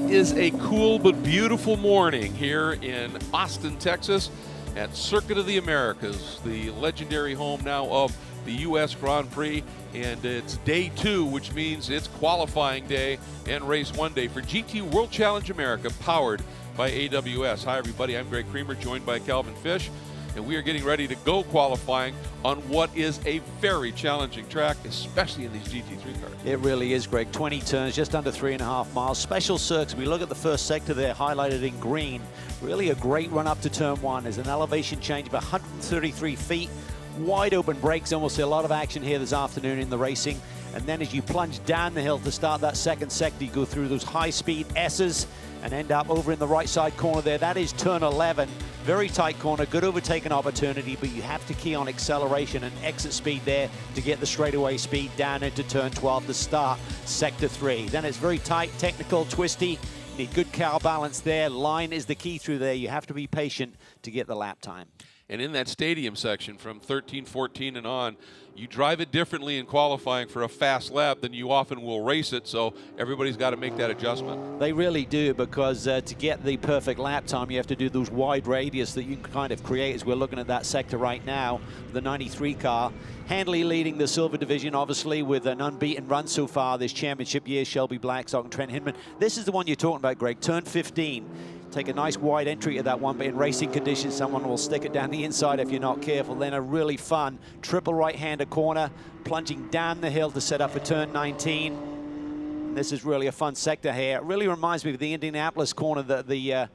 is a cool but beautiful morning here in Austin, Texas at Circuit of the Americas, the legendary home now of the U.S. Grand Prix, and it's day 2, which means it's qualifying day and race 1 day for GT World Challenge America, powered by AWS. Hi everybody, I'm Greg Creamer, joined by Calvin Fish, and we are getting ready to go qualifying on what is a very challenging track, especially in these GT3 cars. It really is, Greg. 20 turns, just under 3.5 miles. Special circuits. We look at the first sector there, highlighted in green. Really a great run up to turn 1. There's an elevation change of 133 feet. Wide open brakes, and we'll see a lot of action here this afternoon in the racing. And then as you plunge down the hill to start that second sector, you go through those high-speed S's and end up over in the right side corner there. That is turn 11. Very tight corner, good overtaking opportunity, but you have to key on acceleration and exit speed there to get the straightaway speed down into turn 12 to start sector 3. Then it's very tight, technical, twisty. You need good car balance there. Line is the key through there. You have to be patient to get the lap time. And in that stadium section from 13, 14 and on, you drive it differently in qualifying for a fast lap than you often will race it, so everybody's got to make that adjustment. They really do, because to get the perfect lap time, you have to do those wide radius that you can kind of create, as we're looking at that sector right now, the 93 car. Handley leading the silver division, obviously, with an unbeaten run so far this championship year. Shelby Blackstock and Trent Hindman. This is the one you're talking about, Greg, turn 15. Take a nice wide entry to that one, but in racing conditions, someone will stick it down the inside if you're not careful. Then a really fun triple right-hander corner, plunging down the hill to set up for turn 19. And this is really a fun sector here. It really reminds me of the Indianapolis corner that the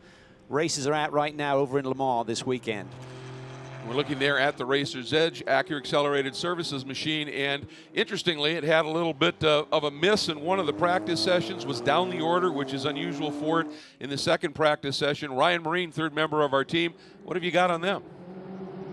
races are at right now over in Le Mans this weekend. We're looking there at the Racer's Edge Acura Accelerated Services machine, and interestingly, it had a little bit of a miss in one of the practice sessions, was down the order, which is unusual for it in the second practice session. Ryan Marine, third member of our team, what have you got on them?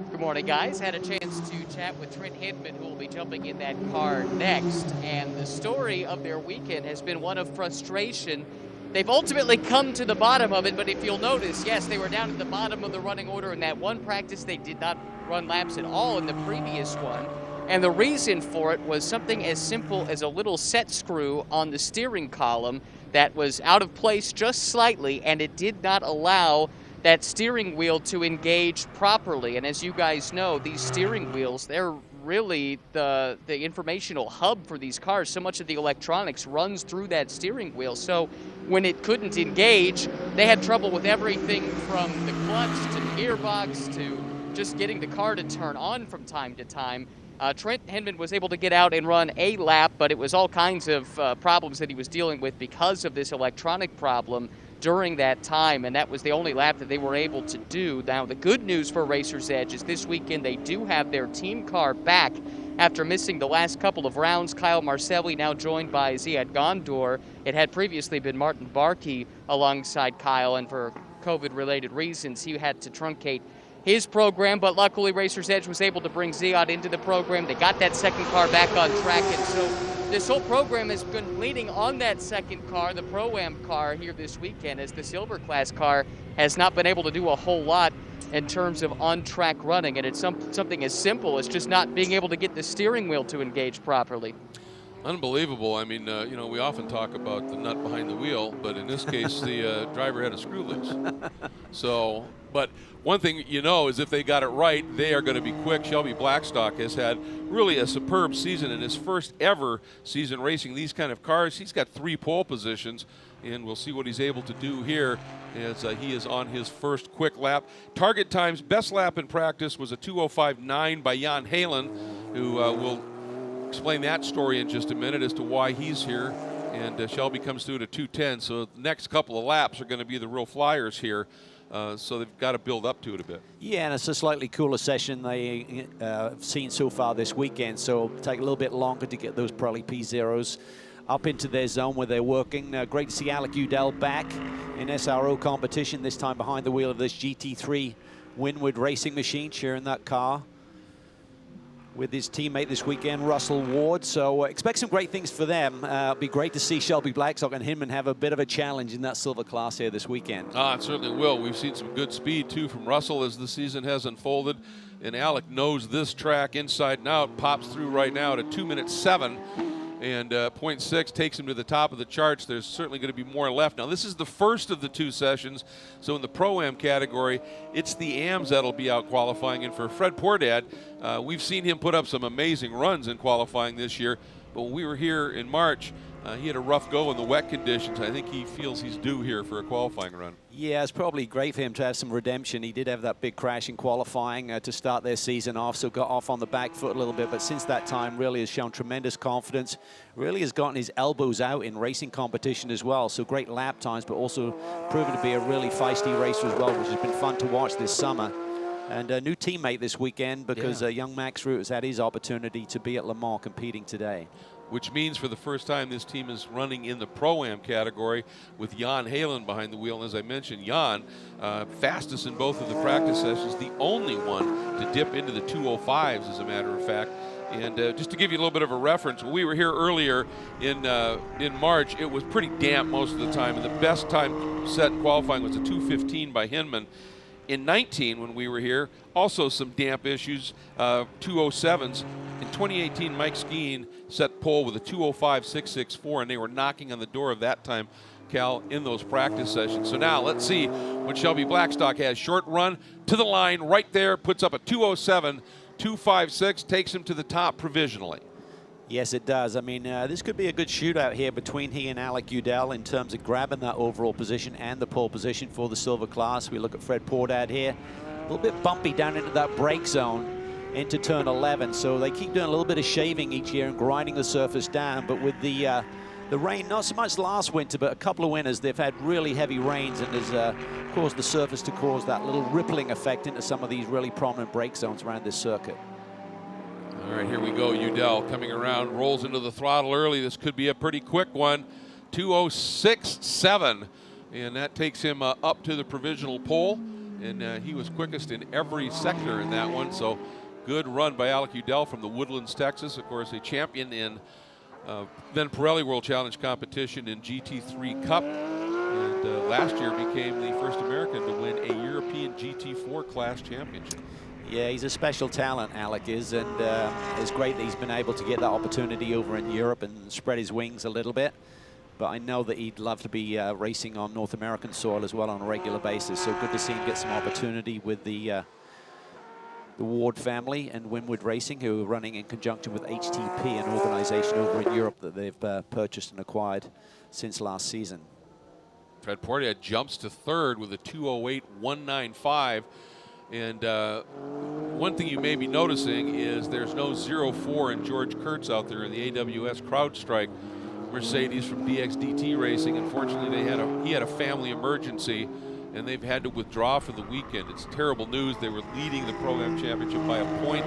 Good morning, guys. Had a chance to chat with Trent Hindman, who will be jumping in that car next, and the story of their weekend has been one of frustration. They've ultimately come to the bottom of it, but if you'll notice, yes, they were down at the bottom of the running order in that one practice. They did not run laps at all in the previous one, and the reason for it was something as simple as a little set screw on the steering column that was out of place just slightly, and it did not allow that steering wheel to engage properly. And as you guys know, these steering wheels, they're really the informational hub for these cars. So much of the electronics runs through that steering wheel. So when it couldn't engage, they had trouble with everything from the clutch to the gearbox to just getting the car to turn on from time to time. Trent Hindman was able to get out and run a lap, but it was all kinds of problems that he was dealing with because of this electronic problem during that time, and that was the only lap that they were able to do. Now, the good news for Racer's Edge is this weekend they do have their team car back after missing the last couple of rounds. Kyle Marcelli now joined by Ziad Gondor. It had previously been Martin Barkey alongside Kyle, and for COVID-related reasons, he had to truncate his program, but luckily Racer's Edge was able to bring Ziad into the program. They got that second car back on track, and so this whole program has been leaning on that second car, the Pro-Am car, here this weekend, as the Silver Class car has not been able to do a whole lot in terms of on-track running, and it's something as simple as just not being able to get the steering wheel to engage properly. Unbelievable. I mean, you know, we often talk about the nut behind the wheel, but in this case, the driver had a screw loose. So, but one thing you know is if they got it right, they are going to be quick. Shelby Blackstock has had really a superb season in his first ever season racing these kind of cars. He's got 3 pole positions, and we'll see what he's able to do here as he is on his first quick lap. Target times, best lap in practice was a 2:05.9 by Jan Heylen, who will explain that story in just a minute as to why he's here. And Shelby comes through at a 2:10, so the next couple of laps are going to be the real flyers here. So they've got to build up to it a bit. Yeah, and it's a slightly cooler session they have seen so far this weekend, so it'll take a little bit longer to get those Pirelli P0s up into their zone where they're working. Great to see Alec Udell back in SRO competition, this time behind the wheel of this GT3 Winward racing machine, sharing that car with his teammate this weekend, Russell Ward. So expect some great things for them. It'll be great to see Shelby Blackstock and Hindman have a bit of a challenge in that silver class here this weekend. It certainly will. We've seen some good speed, too, from Russell as the season has unfolded. And Alec knows this track inside and out, pops through right now at a 2:07. and 0.6 takes him to the top of the charts. There's certainly going to be more left. Now, this is the first of the 2 sessions, so in the Pro-Am category, it's the AMs that'll be out qualifying. And for Fred Pordad, we've seen him put up some amazing runs in qualifying this year, but when we were here in March, he had a rough go in the wet conditions. I think he feels he's due here for a qualifying run. Yeah, it's probably great for him to have some redemption. He did have that big crash in qualifying to start their season off, so got off on the back foot a little bit, but since that time really has shown tremendous confidence, really has gotten his elbows out in racing competition as well, so great lap times, but also proven to be a really feisty racer as well, which has been fun to watch this summer. And a new teammate this weekend because young Max Root has had his opportunity to be at Le Mans competing today. Which means for the first time this team is running in the Pro-Am category with Jan Heylen behind the wheel. And as I mentioned, Jan, fastest in both of the practice sessions, the only one to dip into the 205s, as a matter of fact. And just to give you a little bit of a reference, when we were here earlier in March, it was pretty damp most of the time, and the best time set in qualifying was a 2:15 by Hinman. In 19, when we were here, also some damp issues, 207s. In 2018, Mike Skeen set pole with a 205.664, and they were knocking on the door of that time, Cal, in those practice sessions. So now let's see what Shelby Blackstock has. Short run to the line right there, puts up a 207.256, takes him to the top provisionally. Yes, it does. I mean, this could be a good shootout here between he and Alec Udell in terms of grabbing that overall position and the pole position for the silver class. We look at Fred Pordad here. A little bit bumpy down into that brake zone into turn 11. So they keep doing a little bit of shaving each year and grinding the surface down. But with the rain, not so much last winter, but a couple of winters, they've had really heavy rains and has caused the surface to cause that little rippling effect into some of these really prominent brake zones around this circuit. All right, here we go. Udell coming around, rolls into the throttle early. This could be a pretty quick one. 206.7, and that takes him up to the provisional pole. And he was quickest in every sector in that one. So good run by Alec Udell from the Woodlands, Texas. Of course, a champion in then Pirelli World Challenge competition in GT3 Cup. And last year became the first American to win a European GT4 class championship. Yeah, he's a special talent, Alec is, and it's great that he's been able to get that opportunity over in Europe and spread his wings a little bit. But I know that he'd love to be racing on North American soil as well on a regular basis. So good to see him get some opportunity with the Ward family and Winwood Racing, who are running in conjunction with HTP, an organization over in Europe that they've purchased and acquired since last season. Fred Pordad jumps to third with a 208.195. And one thing you may be noticing is there's no 04 and George Kurtz out there in the AWS CrowdStrike Mercedes from DXDT Racing. Unfortunately, he had a family emergency, and they've had to withdraw for the weekend. It's terrible news. They were leading the Pro-Am Championship by a point,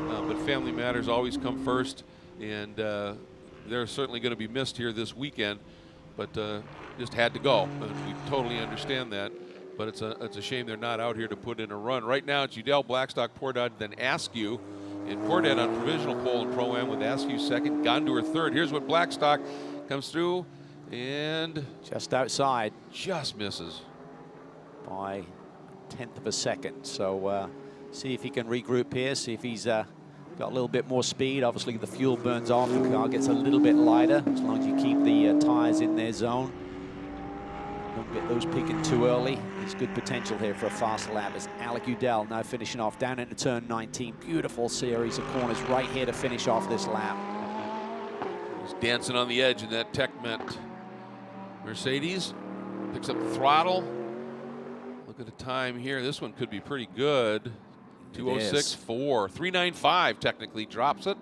but family matters always come first, and they're certainly going to be missed here this weekend, but just had to go, and we totally understand that. But it's a shame they're not out here to put in a run. Right now, it's Udell, Blackstock, Pordad, then Askew. And Pordad on provisional pole in Pro-Am with Askew second, Gondor third. Here's what Blackstock comes through, and just outside. Just misses. By 1/10 of a second. So see if he can regroup here, see if he's got a little bit more speed. Obviously, the fuel burns off, the car gets a little bit lighter, as long as you keep the tires in their zone. Don't get those peaking too early. There's good potential here for a fast lap as Alec Udell now finishing off down into turn 19. Beautiful series of corners right here to finish off this lap. He's dancing on the edge in that Tech-Ment Mercedes. Picks up the throttle. Look at the time here. This one could be pretty good. 206.4. 395 technically drops it.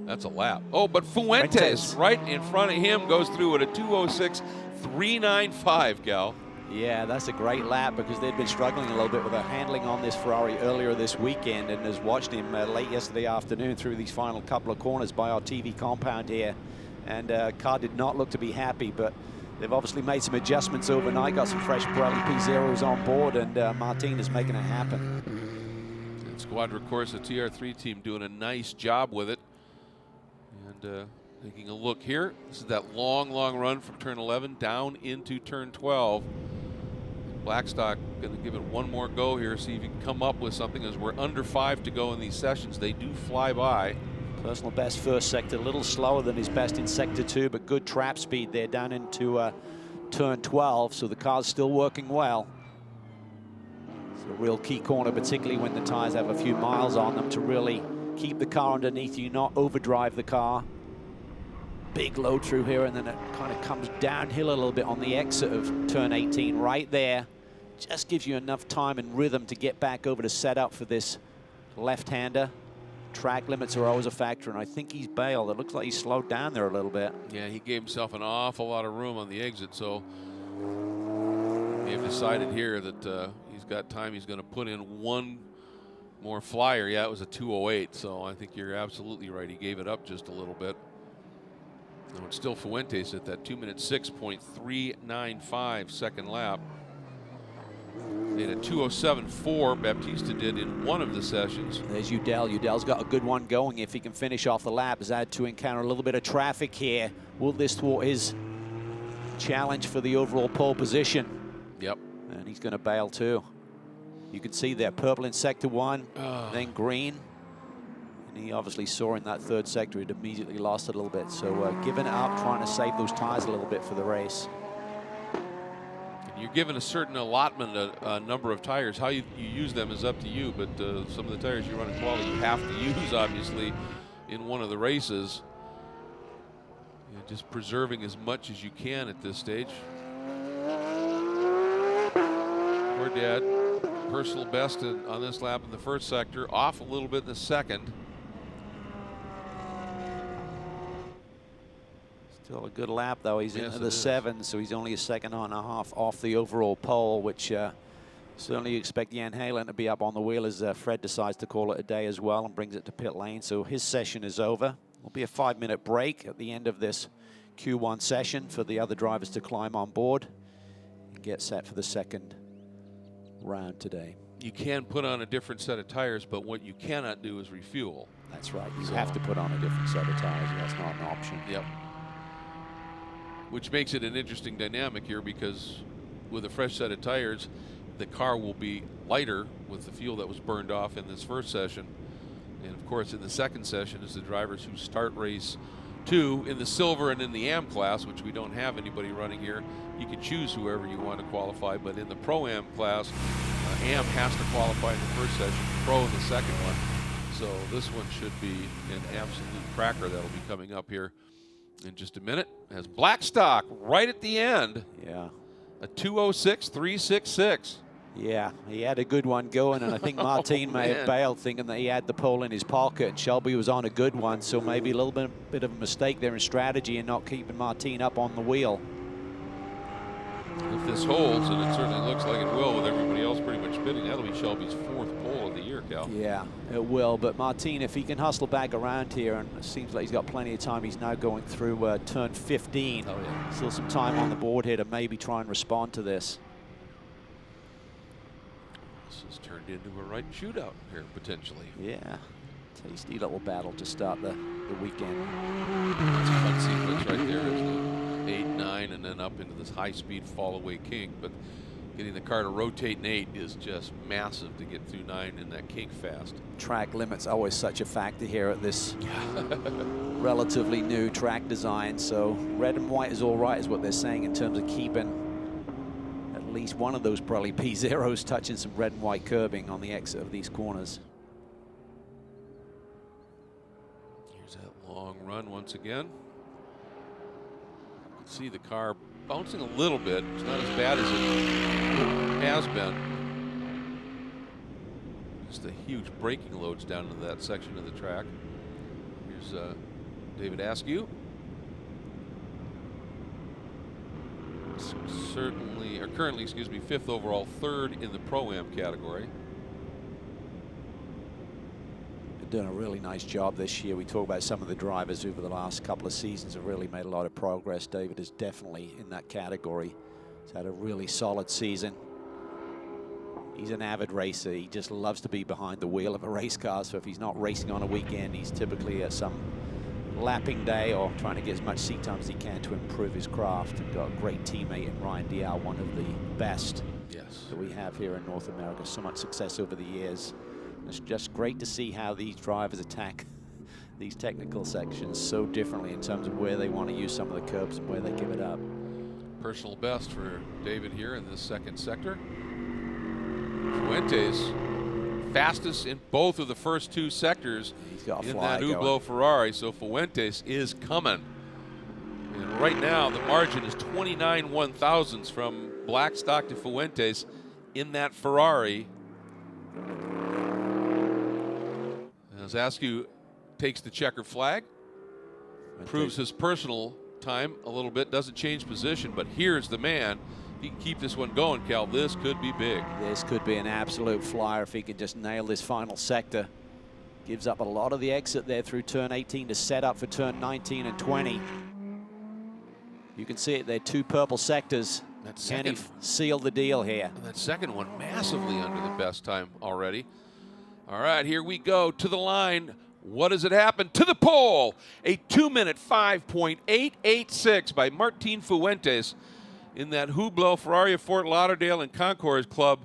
That's a lap. Oh, but Fuentes right in front of him goes through at a 206.395, Gal. Yeah, that's a great lap because they'd been struggling a little bit with their handling on this Ferrari earlier this weekend, and has watched him late yesterday afternoon through these final couple of corners by our TV compound here. And car did not look to be happy, but they've obviously made some adjustments overnight, got some fresh Pirelli P0s on board, and Martin is making it happen. And Squadra Corsa TR3 team doing a nice job with it. And taking a look here, this is that long run from turn 11 down into turn 12. Blackstock going to give it one more go here, see if he can come up with something, as we're under 5 to go in these sessions. They do fly by. Personal best first sector, a little slower than his best in sector 2, but good trap speed there down into turn 12, so the car's still working well. It's a real key corner, particularly when the tires have a few miles on them, to really keep the car underneath you, not overdrive the car. Big load through here, and then it kind of comes downhill a little bit on the exit of turn 18 right there. Just gives you enough time and rhythm to get back over to set up for this left-hander. Track limits are always a factor, and I think he's bailed. It looks like he slowed down there a little bit. Yeah, he gave himself an awful lot of room on the exit, so they've decided here that he's got time. He's going to put in one more flyer. Yeah, it was a 2:08, so I think you're absolutely right. He gave it up just a little bit. No, it's still Fuentes at that 2 minute 6.395 second lap. They had a 2:07.4 Baptista did in one of the sessions. There's Udell. Udell's got a good one going if he can finish off the lap. Has had to encounter a little bit of traffic here. Will this thwart his challenge for the overall pole position? Yep. And he's going to bail too. You can see there, purple in sector 1, then green. And he obviously saw in that third sector, he'd immediately lost it a little bit. So giving it up, trying to save those tires a little bit for the race. You're given a certain allotment, a number of tires. How you use them is up to you, but some of the tires you run in quality you have to use, obviously, in one of the races. You're just preserving as much as you can at this stage. Poor Dad, personal best on this lap in the first sector, off a little bit in the second. Still a good lap, though. He's into the 7, so he's only a second and a half off the overall pole, which certainly you expect Jan Heylen to be up on the wheel as Fred decides to call it a day as well and brings it to pit lane. So his session is over. There'll be a 5-minute break at the end of this Q1 session for the other drivers to climb on board and get set for the second round today. You can put on a different set of tires, but what you cannot do is refuel. That's right. You have to put on a different set of tires. That's not an option. Yep. Which makes it an interesting dynamic here, because with a fresh set of tires, the car will be lighter with the fuel that was burned off in this first session. And of course, in the second session is the drivers who start race 2 in the silver and in the AM class, which we don't have anybody running here. You can choose whoever you want to qualify, but in the Pro-Am class, AM has to qualify in the first session, Pro in the second one. So this one should be an absolute cracker that'll be coming up here in just a minute. Has Blackstock right at the end. Yeah. A 2:06.366. Yeah, he had a good one going, and I think Martin may have bailed thinking that he had the pole in his pocket, and Shelby was on a good one, so maybe a little bit of a mistake there in strategy and not keeping Martin up on the wheel. If this holds, and it certainly looks like it will with everybody else pretty much bidding, that'll be Shelby's 4th pole of the year, Cal. Yeah, it will, but Martin, if he can hustle back around here, and it seems like he's got plenty of time, he's now going through turn 15. Oh, yeah. Still some time on the board here to maybe try and respond to this. This has turned into a right shootout here, potentially. Yeah, tasty little battle to start the weekend. That's a fun sequence right there, isn't it? 8, 9, and then up into this high-speed fall-away kink. But getting the car to rotate in 8 is just massive to get through 9 in that kink fast. Track limits always such a factor here at this relatively new track design. So red and white is all right, is what they're saying in terms of keeping at least one of those probably P0s touching some red and white curbing on the exit of these corners. Here's that long run once again. See the car bouncing a little bit. It's not as bad as it has been. Just the huge braking loads down into that section of the track. Here's David Askew. Currently, excuse me, 5th overall, 3rd in the Pro-Am category. Done a really nice job this year. We talk about some of the drivers over the last couple of seasons have really made a lot of progress. David is definitely in that category. He's had a really solid season. He's an avid racer. He just loves to be behind the wheel of a race car. So if he's not racing on a weekend, he's typically at some lapping day or trying to get as much seat time as he can to improve his craft. And got a great teammate in Ryan Dial, one of the best that we have here in North America. So much success over the years. It's just great to see how these drivers attack these technical sections so differently in terms of where they want to use some of the curbs and where they give it up. Personal best for David here in this second sector. Fuentes, fastest in both of the first two sectors in that Udell Ferrari, so Fuentes is coming. And right now, the margin is 29 1/1000ths from Blackstock to Fuentes in that Ferrari. As Askew takes the checker flag, proves his personal time a little bit, doesn't change position, but here's the man. He can keep this one going, Cal. This could be big. This could be an absolute flyer if he can just nail this final sector. Gives up a lot of the exit there through turn 18 to set up for turn 19 and 20. You can see it there, two purple sectors. Can he seal the deal here? And that second one massively under the best time already. All right, here we go to the line. What does it happen? To the pole! A 2-minute 5.886 by Martin Fuentes in that Udell Ferrari of Fort Lauderdale and Concours Club.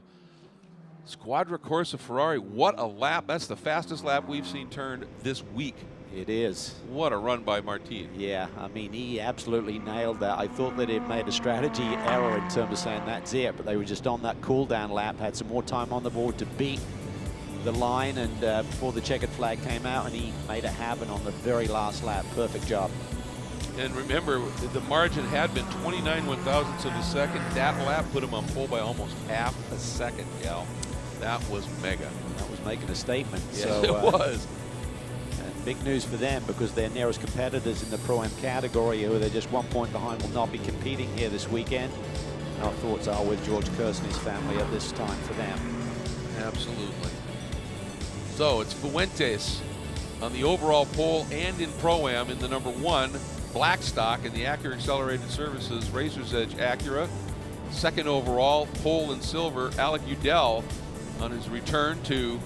Squadra Corsa Ferrari, what a lap. That's the fastest lap we've seen turned this week. It is. What a run by Martin. Yeah, I mean, he absolutely nailed that. I thought that it made a strategy error in terms of saying that's it, but they were just on that cool-down lap, had some more time on the board to beat the line, and before the checkered flag came out, and he made it happen on the very last lap. Perfect job. And remember, the margin had been 29 1/1000ths of a second. That lap put him on pole by almost half a second, Cal. That was mega. That was making a statement. Yes, so, it was. And big news for them, because their nearest competitors in the Pro-Am category, who they're just 1 point behind, will not be competing here this weekend. And our thoughts are with George Kurz and his family at this time for them. Absolutely. So it's Fuentes on the overall pole and in Pro-Am in the number 1 Blackstock in the Acura Accelerated Services Racer's Edge Acura. Second overall, pole in silver, Alec Udell on his return to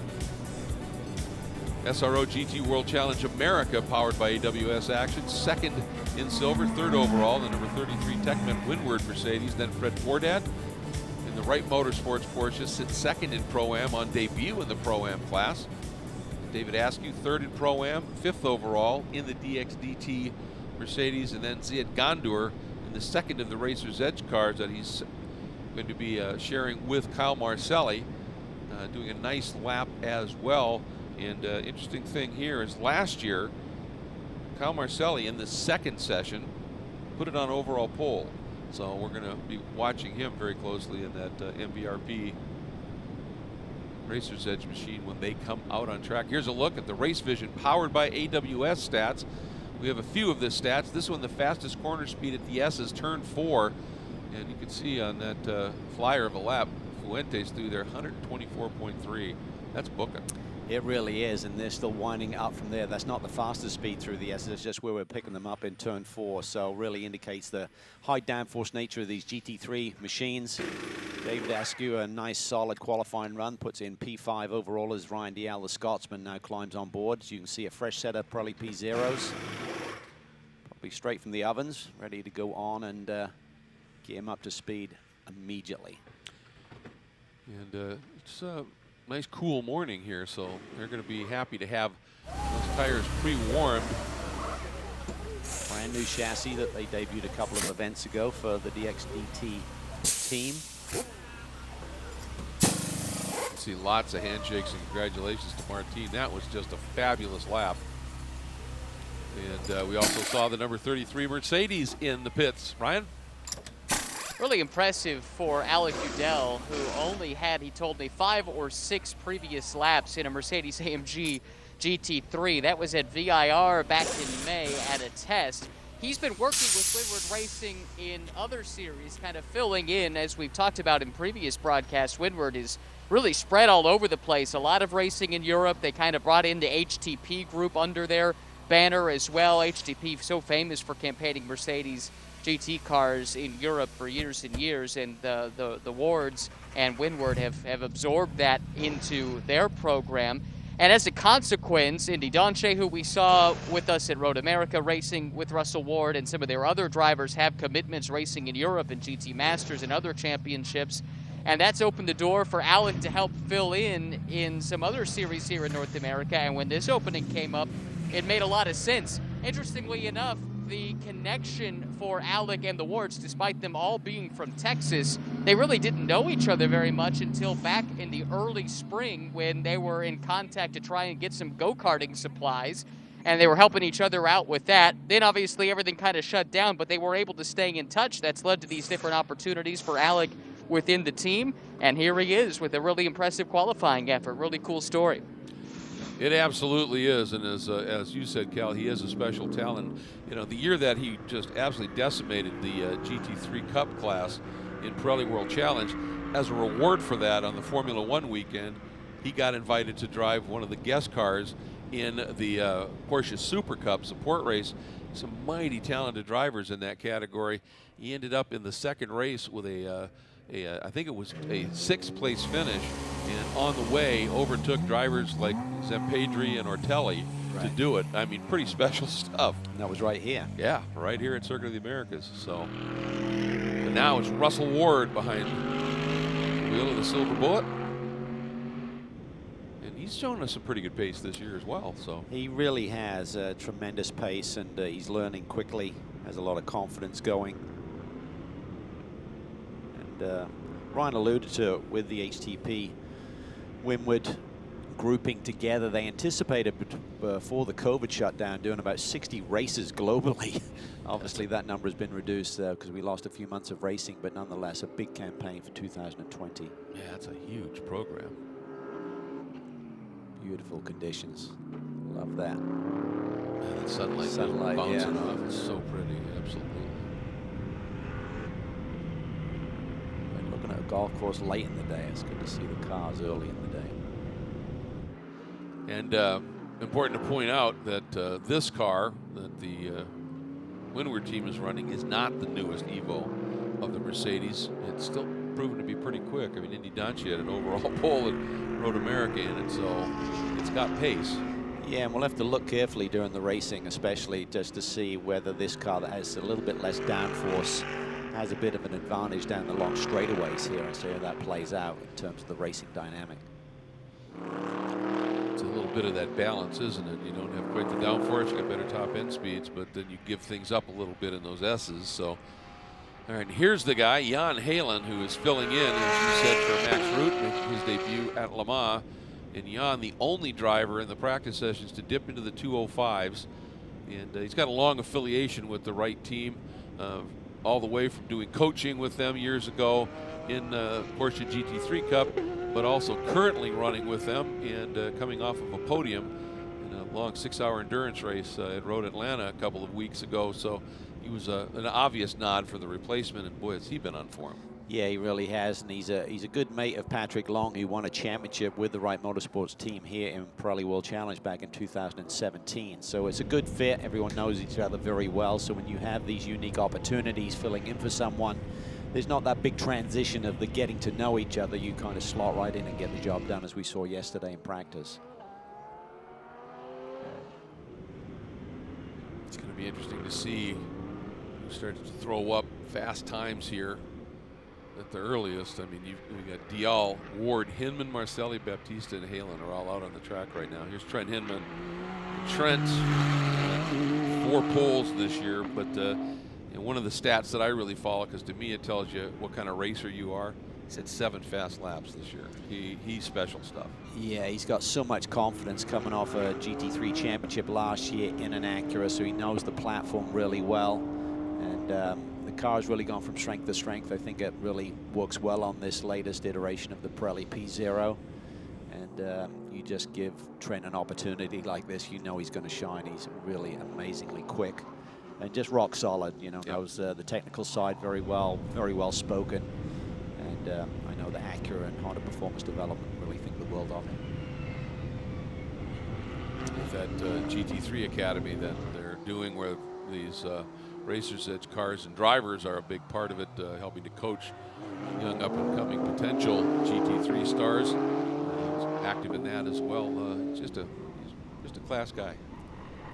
SRO GT World Challenge America, powered by AWS Action. Second in silver, third overall, the number 33 Techman Windward Mercedes. Then Fred Fordad in the Wright Motorsports Porsche sits second in Pro-Am on debut in the Pro-Am class. David Askew, third in Pro-Am, fifth overall in the DXDT Mercedes, and then Ziad Gandour in the second of the Racer's Edge cars that he's going to be sharing with Kyle Marcelli, doing a nice lap as well. And interesting thing here is last year, Kyle Marcelli in the second session put it on overall pole. So we're going to be watching him very closely in that MVRP Racer's Edge machine when they come out on track. Here's a look at the Race Vision powered by AWS stats. We have a few of the stats. This one, the fastest corner speed at the S is turn 4. And you can see on that flyer of a lap, Fuentes through there, 124.3. That's booking. It really is, and they're still winding up from there. That's not the fastest speed through the S, it's just where we're picking them up in turn 4. So really indicates the high downforce nature of these GT3 machines. David Askew, a nice solid qualifying run, puts in P5 overall as Ryan Dial, the Scotsman, now climbs on board. So you can see a fresh set of Pirelli P0s. Probably straight from the ovens, ready to go on and get him up to speed immediately. And it's a nice cool morning here, so they're going to be happy to have those tires pre-warmed. Brand new chassis that they debuted a couple of events ago for the DXDT team. You see lots of handshakes and congratulations to Martin. That was just a fabulous lap. And we also saw the number 33 Mercedes in the pits. Ryan? Really impressive for Alec Udell, who only had, he told me, 5 or 6 previous laps in a Mercedes-AMG GT3. That was at VIR back in May at a test. He's been working with Windward Racing in other series, kind of filling in, as we've talked about in previous broadcasts. Windward is really spread all over the place. A lot of racing in Europe. They kind of brought in the HTP group under their banner as well. HTP, so famous for campaigning Mercedes GT cars in Europe for years and years, and the Wards and Windward have absorbed that into their program. And as a consequence, Indy Donche, who we saw with us at Road America racing with Russell Ward, and some of their other drivers have commitments racing in Europe and GT Masters and other championships. And that's opened the door for Alec to help fill in some other series here in North America. And when this opening came up, it made a lot of sense. Interestingly enough, the connection for Alec and the Wards, despite them all being from Texas, they really didn't know each other very much until back in the early spring when they were in contact to try and get some go-karting supplies, and they were helping each other out with that. Then obviously everything kind of shut down, but they were able to stay in touch. That's led to these different opportunities for Alec within the team, and here he is with a really impressive qualifying effort. Really cool story. It absolutely is, and as you said, Cal, he is a special talent. You know, the year that he just absolutely decimated the GT3 Cup class in Pirelli World Challenge, as a reward for that on the Formula One weekend, he got invited to drive one of the guest cars in the Porsche Super Cup support race. Some mighty talented drivers in that category. He ended up in the second race with I think it was a 6th place finish, and on the way overtook drivers like Zampedri and Ortelli to do it. I mean, pretty special stuff. And that was right here. Yeah, right here at Circuit of the Americas. So, but now it's Russell Ward behind the wheel of the Silver Bullet. And he's shown us some pretty good pace this year as well. So he really has a tremendous pace, and he's learning quickly, has a lot of confidence going. Ryan alluded to it with the HTP Windward grouping together. They anticipated before the COVID shutdown doing about 60 races globally. Obviously that number has been reduced because we lost a few months of racing, but nonetheless a big campaign for 2020. yeah, it's a huge program. Beautiful conditions. Love that. Man, that sunlight bouncing off. It's so pretty, absolutely. Looking at a golf course late in the day, it's good to see the cars early in the day. And important to point out that this car that the Windward team is running is not the newest Evo of the Mercedes. It's still proven to be pretty quick. I mean, Indy Doncic had an overall pole at Road America in it, so it's got pace. Yeah, and we'll have to look carefully during the racing, especially just to see whether this car that has a little bit less downforce has a bit of an advantage down the long straightaways here, and see how that plays out in terms of the racing dynamic. It's a little bit of that balance, isn't it? You don't have quite the downforce, you got better top end speeds, but then you give things up a little bit in those S's. So, all right, here's the guy, Jan Heylen, who is filling in, as you said, for Max Root, making his debut at Le Mans. And Jan, the only driver in the practice sessions to dip into the 205s. And he's got a long affiliation with the Wright team, all the way from doing coaching with them years ago in Porsche GT3 Cup, but also currently running with them and coming off of a podium in a long 6-hour endurance race at Road Atlanta a couple of weeks ago. So he was an obvious nod for the replacement, and boy, has he been on form. Yeah, he really has, and he's a good mate of Patrick Long, who won a championship with the Wright Motorsports team here in Pirelli World Challenge back in 2017. So it's a good fit. Everyone knows each other very well. So when you have these unique opportunities filling in for someone, there's not that big transition of the getting to know each other. You kind of slot right in and get the job done, as we saw yesterday in practice. It's going to be interesting to see who started to throw up fast times here at the earliest. I mean, we got Dial, Ward, Hinman, Marcelli, Baptista, and Heylen are all out on the track right now. Here's Trent Hinman. Trent, 4 poles this year, but and one of the stats that I really follow, because to me it tells you what kind of racer you are, he said 7 fast laps this year. He's special stuff. Yeah, he's got so much confidence coming off a GT3 championship last year in an Acura, so he knows the platform really well. And the car's really gone from strength to strength. I think it really works well on this latest iteration of the Pirelli P0. And you just give Trent an opportunity like this, you know he's going to shine. He's really amazingly quick and just rock solid. You know, knows the technical side very well spoken. And I know the Acura and Honda Performance Development really think the world of him. With that GT3 Academy that they're doing, where these Racers Edge cars and drivers are a big part of it, helping to coach young up-and-coming potential GT3 stars. He's active in that as well. He's just a class guy.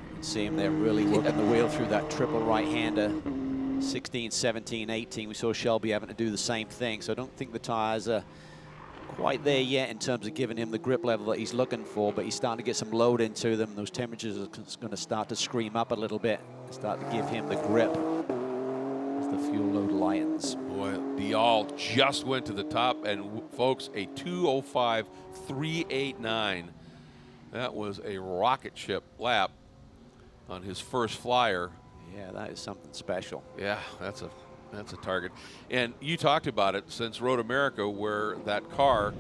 You can see him there really working the wheel through that triple right-hander. 16, 17, 18. We saw Shelby having to do the same thing, so I don't think the tires are quite there yet in terms of giving him the grip level that he's looking for, but he's starting to get some load into them. Those temperatures are going to start to scream up a little bit, start to give him the grip as the fuel load lightens. Boy, Udell just went to the top, and folks, a 2:05.389. That was a rocket ship lap on his first flyer. Yeah, that is something special. Yeah, that's a target. And you talked about it since Road America, where that car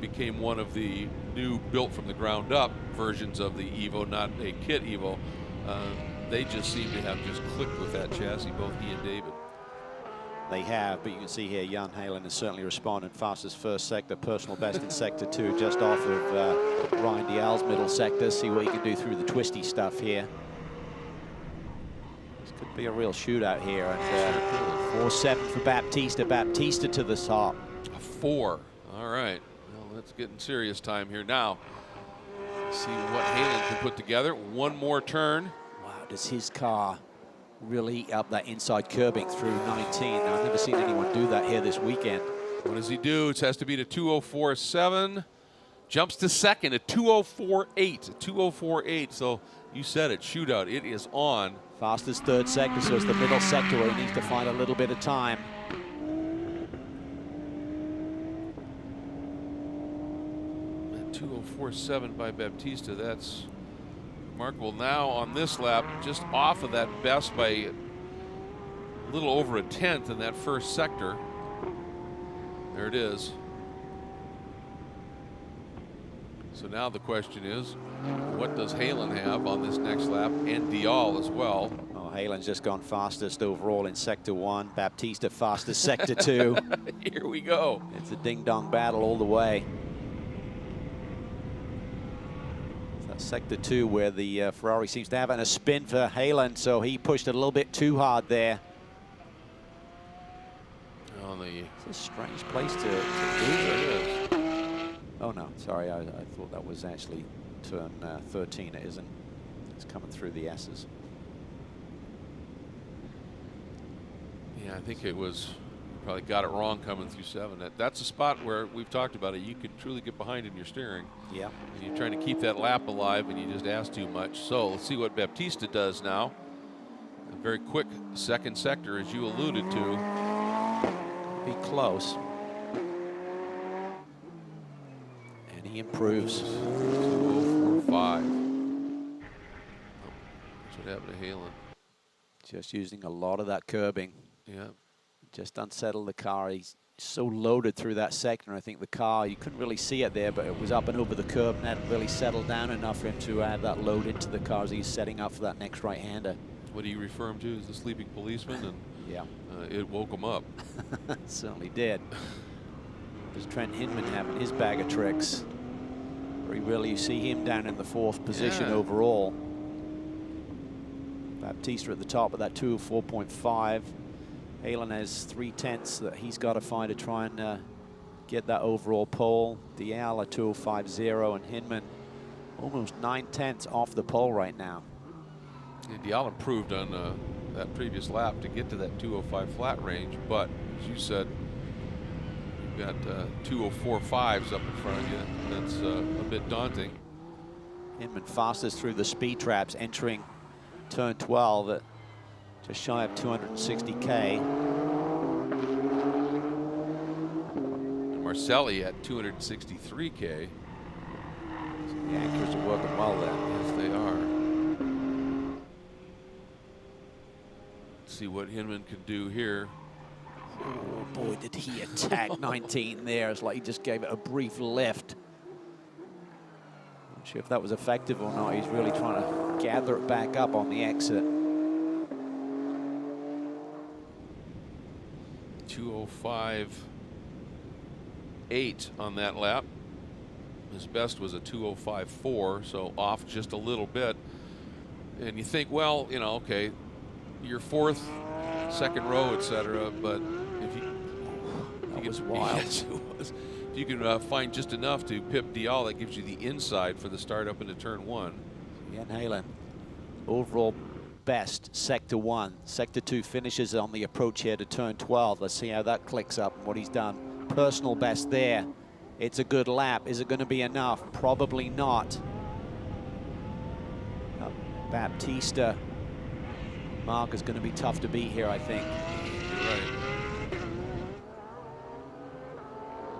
became one of the new built from the ground up versions of the Evo, not a kit Evo. They just seem to have just clicked with that chassis, both he and David. They have, but you can see here Jan Heylen has certainly responded. Fastest first sector, personal best in sector 2, just off of Ryan Dial's middle sector. See what he can do through the twisty stuff here. This could be a real shootout here. And 4-7 for Baptista. Baptista to the top. A 4. All right. Well, that's getting serious time here now. See what Heylen can put together. One more turn. Wow, does his car really up that inside curbing through 19? I've never seen anyone do that here this weekend. What does he do? It has to beat a 2:04.7. Jumps to second at 2:04.8. 2:04.8. So you said it, shootout. It is on. Fastest third sector, so it's the middle sector where he needs to find a little bit of time. At 2:04.7 by Baptista. That's remarkable. Now on this lap, just off of that best by a little over a tenth in that first sector. There it is. So now the question is, what does Heylen have on this next lap, and Udell as well? Oh, Heylen's just gone fastest overall in sector 1. Baptista fastest sector 2. Here we go. It's a ding-dong battle all the way. Sector 2 where the Ferrari seems to have it in a spin for Heylen, so he pushed it a little bit too hard there. It's a strange place to do it. Oh no, sorry, I thought that was actually turn 13. It isn't. It's coming through the S's. Yeah, I think it was, probably got it wrong coming through 7. That's a spot where we've talked about it. You could truly get behind in your steering. Yeah. And you're trying to keep that lap alive, and you just ask too much. So let's see what Baptista does now. A very quick second sector, as you alluded to. Be close. And he improves. 2:04.5. That's what happened to Heylen. Just using a lot of that curbing. Yeah. Just unsettled the car. He's so loaded through that sector. I think the car, you couldn't really see it there, but it was up and over the curb and hadn't really settled down enough for him to add that load into the car as he's setting up for that next right-hander. What do you refer him to as the sleeping policeman? And yeah, it woke him up. It certainly did. There's Trent Hinman having his bag of tricks. Where you see him down in the 4th position overall. Baptista at the top of that 2:04.5. Heylen has 3/10 that he's got to find to try and get that overall pole. Dial at 2:05.0 and Hinman almost 9/10 off the pole right now. And Dial improved on that previous lap to get to that 2:05 flat range, but as you said, you've got 2:04.5s up in front of you. That's a bit daunting. Hinman fastest through the speed traps, entering turn 12 at just shy of 260K. Marcelli at 263K. The anchors are working well there. Yes, they are. Let's see what Hinman can do here. Oh boy, did he attack 19 there. It's like he just gave it a brief lift. Not sure if that was effective or not. He's really trying to gather it back up on the exit. 2:05.8 on that lap. His best was a 2:05.4, so off just a little bit. And you think, well, you know, okay, you're 4th, second row, etc. But if you, was wild. Yes, it was. If you can find just enough to pip Dial, that gives you the inside for the start up into turn 1. Jan Heylen, overall best, sector 1. Sector 2 finishes on the approach here to turn 12. Let's see how that clicks up and what he's done. Personal best there It's a good lap. Is it going to be enough? Probably not. Baptista mark is going to be tough to beat here, I think. You're right.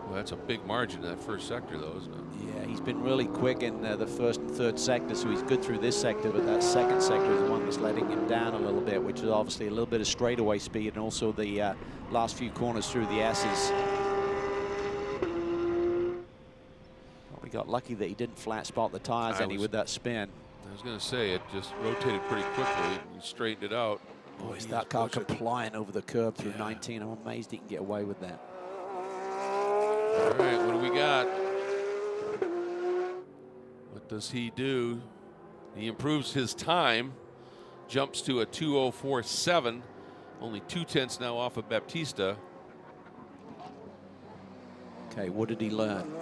Well, that's a big margin in that first sector, though, isn't it? Yeah, he's been really quick in the first and third sector, so he's good through this sector, but that second sector is the one that's letting him down a little bit, which is obviously a little bit of straightaway speed, and also the last few corners through the S's. Probably got lucky that he didn't flat spot the tires any with that spin. I was going to say, it just rotated pretty quickly and he straightened it out. Boy, is that car compliant over the curb through 19. I'm amazed he can get away with that. All right, what do we got? What does he do? He improves his time, jumps to a 2:04.7, only 2/10 now off of Baptista. Okay, what did he learn?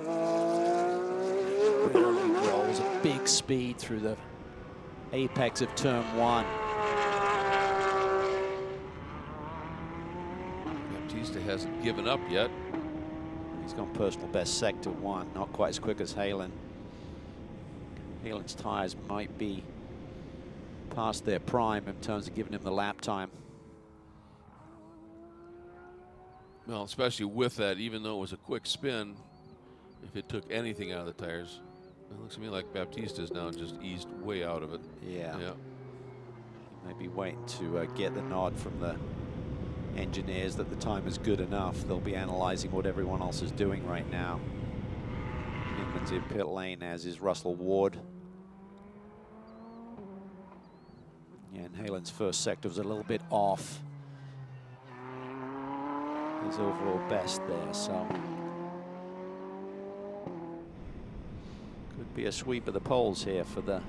Barely rolls a big speed through the apex of turn 1. Baptista hasn't given up yet. He's gone personal best sector 1, not quite as quick as Heylen. Heylen's tires might be past their prime in terms of giving him the lap time. Well, especially with that, even though it was a quick spin, if it took anything out of the tires, it looks to me like Baptista's now just eased way out of it. Yeah. Yeah. Maybe waiting to get the nod from the engineers that the time is good enough. They'll be analyzing what everyone else is doing right now. Heylen's in pit lane, as is Russell Ward. Yeah, and Heylen's first sector was a little bit off his overall best there, so could be a sweep of the poles here for the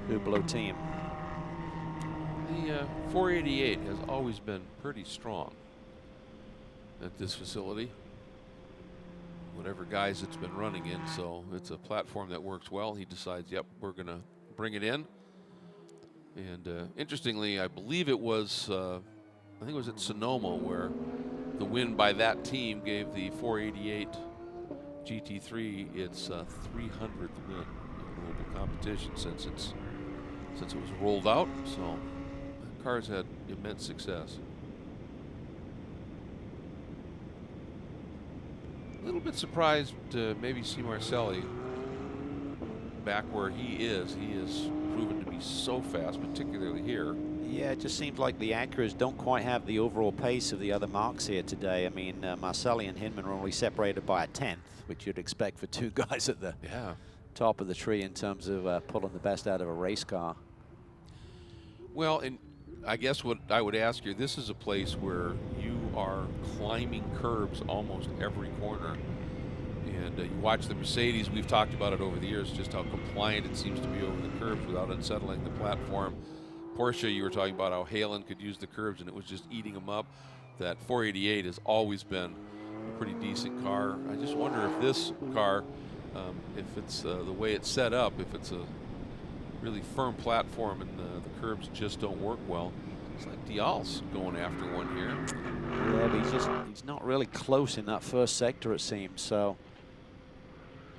Hublot team. The 488 has always been pretty strong at this facility. Whatever guys it's been running in, so it's a platform that works well. He decides, yep, we're going to bring it in. And interestingly, I believe it was, I think it was at Sonoma where the win by that team gave the 488 GT3 its 300th win in global competition since it was rolled out. So the car's had immense success. A little bit surprised to maybe see Marcelli back where he is. He is proven to be so fast, particularly here. Yeah, it just seems like the Acuras don't quite have the overall pace of the other marques here today. I mean, Marcelli and Hinman are only separated by a 10th, which you'd expect for two guys at the top of the tree in terms of pulling the best out of a race car. Well, and I guess what I would ask you, this is a place where you are climbing curbs almost every corner. And you watch the Mercedes, we've talked about it over the years, just how compliant it seems to be over the curbs without unsettling the platform. Porsche, you were talking about how Heylen could use the curbs and it was just eating them up. That 488 has always been a pretty decent car. I just wonder if this car, if it's the way it's set up, if it's a really firm platform and the curbs just don't work well. It's like Dial's going after one here. Yeah, but he's not really close in that first sector, it seems, so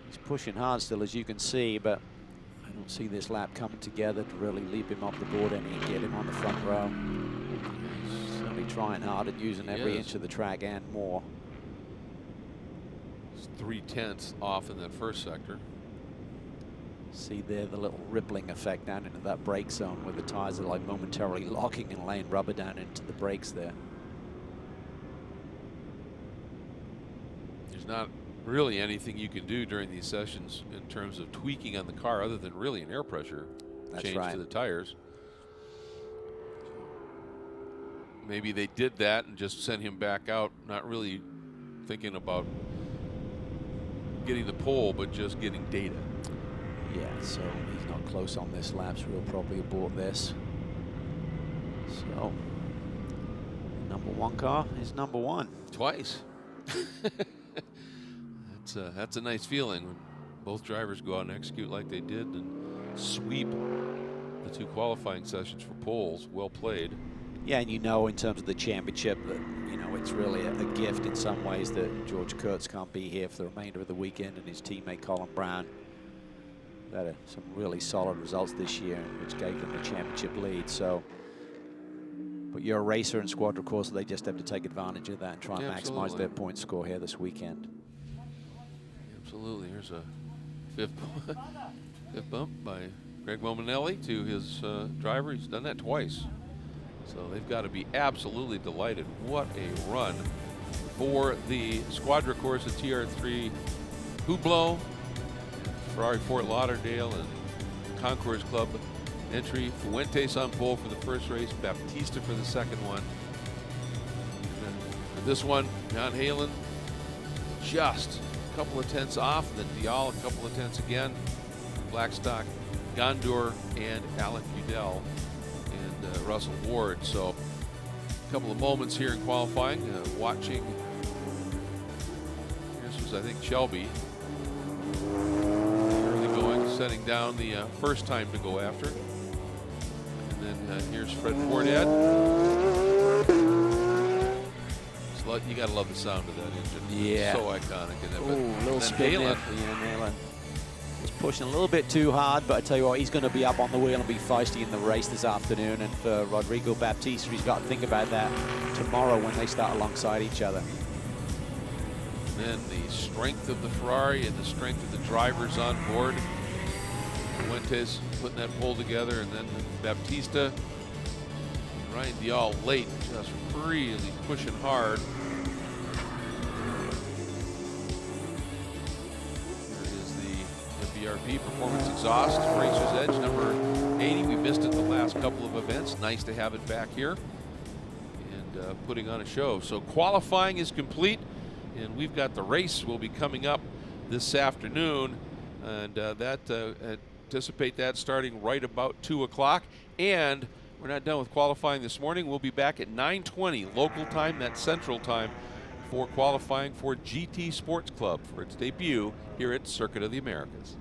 he's pushing hard still, as you can see, but I don't see this lap coming together to really leap him off the board any and get him on the front row. He's certainly trying hard and using every inch of the track and more. It's 3/10 off in that first sector. See there the little rippling effect down into that brake zone where the tires are like momentarily locking and laying rubber down into the brakes there. There's not really anything you can do during these sessions in terms of tweaking on the car other than really an air pressure change to the tires. Maybe they did that and just sent him back out, not really thinking about getting the pole, but just getting data. Yeah, so he's not close on this lap, so we'll probably abort this. So, number one car is number one. Twice. That's a nice feeling when both drivers go out and execute like they did and sweep the two qualifying sessions for poles. Well played. Yeah, and you know, in terms of the championship, that it's really a gift in some ways that George Kurtz can't be here for the remainder of the weekend, and his teammate Colin Brown had some really solid results this year, which gave them the championship lead. So, but you're a racer in squad, of course, so they just have to take advantage of that and try and maximize their point score here this weekend. Absolutely. Here's a fifth bump by Greg Mominelli to his driver. He's done that twice. So they've got to be absolutely delighted. What a run for the Squadra Corsa TR3 Hublot, Ferrari Fort Lauderdale, and Concours Club entry. Fuentes on pole for the first race, Baptista for the second one. For this one, John Heylen just a couple of tenths off, then Dial a couple of tenths again. Blackstock, Gondor, and Alec Udell, and Russell Ward. So a couple of moments here in qualifying, watching. This was, I think, Shelby early going, setting down the first time to go after. And then here's Fred Fordad. You gotta love the sound of that engine. Yeah. It's so iconic. Ooh, little spin there for Heylen. Was pushing a little bit too hard, but I tell you what, he's going to be up on the wheel and be feisty in the race this afternoon. And for Rodrigo Baptista, he's got to think about that tomorrow when they start alongside each other. And the strength of the Ferrari and the strength of the drivers on board. Fuentes putting that pole together, and then Baptista. Ryan Dial late, just really pushing hard. BRP Performance Exhaust, Racer's Edge, number 80. We missed it the last couple of events. Nice to have it back here and putting on a show. So qualifying is complete, and we've got the race will be coming up this afternoon, and anticipate that starting right about 2 o'clock. And we're not done with qualifying this morning. We'll be back at 9:20 local time, that's Central Time, for qualifying for GT Sports Club for its debut here at Circuit of the Americas.